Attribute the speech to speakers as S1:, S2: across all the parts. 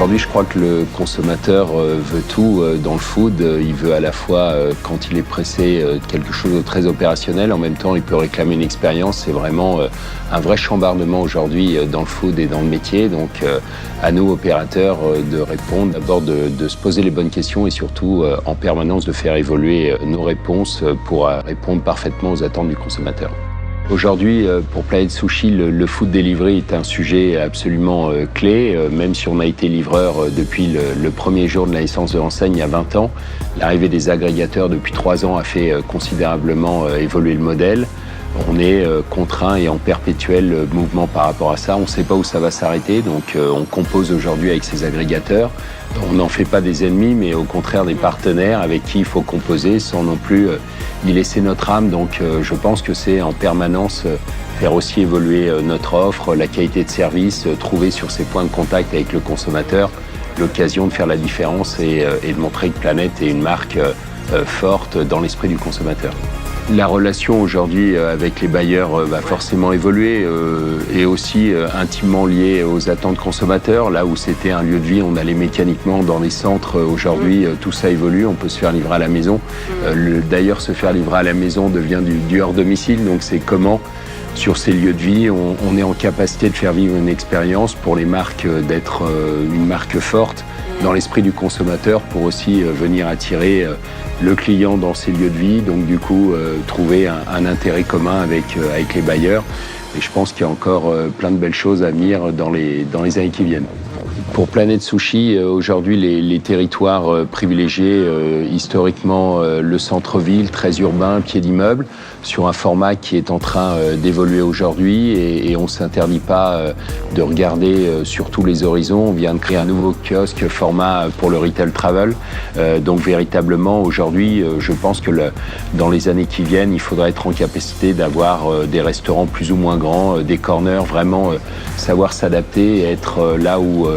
S1: Aujourd'hui, je crois que le consommateur veut tout dans le food. Il veut à la fois, quand il est pressé, quelque chose de très opérationnel. En même temps, il peut réclamer une expérience. C'est vraiment un vrai chambardement aujourd'hui dans le food et dans le métier. Donc, à nous, opérateurs, de répondre, d'abord de se poser les bonnes questions et surtout, en permanence, de faire évoluer nos réponses pour répondre parfaitement aux attentes du consommateur. Aujourd'hui, pour Planète Sushi, le food delivery est un sujet absolument clé. Même si on a été livreur depuis le premier jour de la naissance de l'enseigne, il y a 20 ans, l'arrivée des agrégateurs depuis 3 ans a fait considérablement évoluer le modèle. On est contraint et en perpétuel mouvement par rapport à ça. On ne sait pas où ça va s'arrêter, donc on compose aujourd'hui avec ces agrégateurs. On n'en fait pas des ennemis, mais au contraire des partenaires avec qui il faut composer sans non plus y laisser notre âme. Donc je pense que c'est en permanence faire aussi évoluer notre offre, la qualité de service, trouver sur ces points de contact avec le consommateur l'occasion de faire la différence et de montrer que Planète est une marque forte dans l'esprit du consommateur. La relation aujourd'hui avec les bailleurs va forcément évoluer et aussi intimement liée aux attentes consommateurs. Là où c'était un lieu de vie, on allait mécaniquement dans les centres. Aujourd'hui, tout ça évolue, on peut se faire livrer à la maison. D'ailleurs, se faire livrer à la maison devient du hors domicile, donc c'est comment, sur ces lieux de vie, on est en capacité de faire vivre une expérience pour les marques, d'être une marque forte dans l'esprit du consommateur pour aussi venir attirer le client dans ces lieux de vie, donc du coup trouver un intérêt commun avec les bailleurs. Et je pense qu'il y a encore plein de belles choses à venir dans les années qui viennent. Pour Planète Sushi, aujourd'hui, les territoires privilégiés, historiquement, le centre-ville, très urbain, pied d'immeuble, sur un format qui est en train d'évoluer aujourd'hui et on ne s'interdit pas de regarder sur tous les horizons. On vient de créer un nouveau kiosque format pour le retail travel. Donc véritablement, aujourd'hui, je pense que dans les années qui viennent, il faudra être en capacité d'avoir des restaurants plus ou moins grands, des corners, vraiment savoir s'adapter et être là où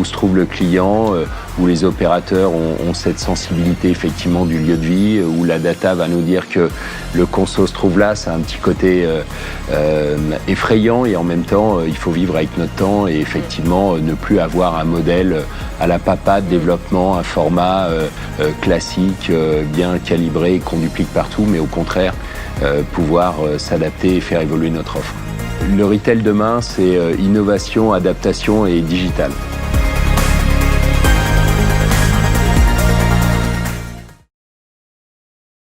S1: se trouve le client, où les opérateurs ont cette sensibilité effectivement du lieu de vie, où la data va nous dire que le conso se trouve là. C'est un petit côté effrayant et en même temps, il faut vivre avec notre temps et effectivement ne plus avoir un modèle à la papa de développement, un format classique, bien calibré, qu'on duplique partout, mais au contraire, pouvoir s'adapter et faire évoluer notre offre. Le retail demain, c'est innovation, adaptation et digital.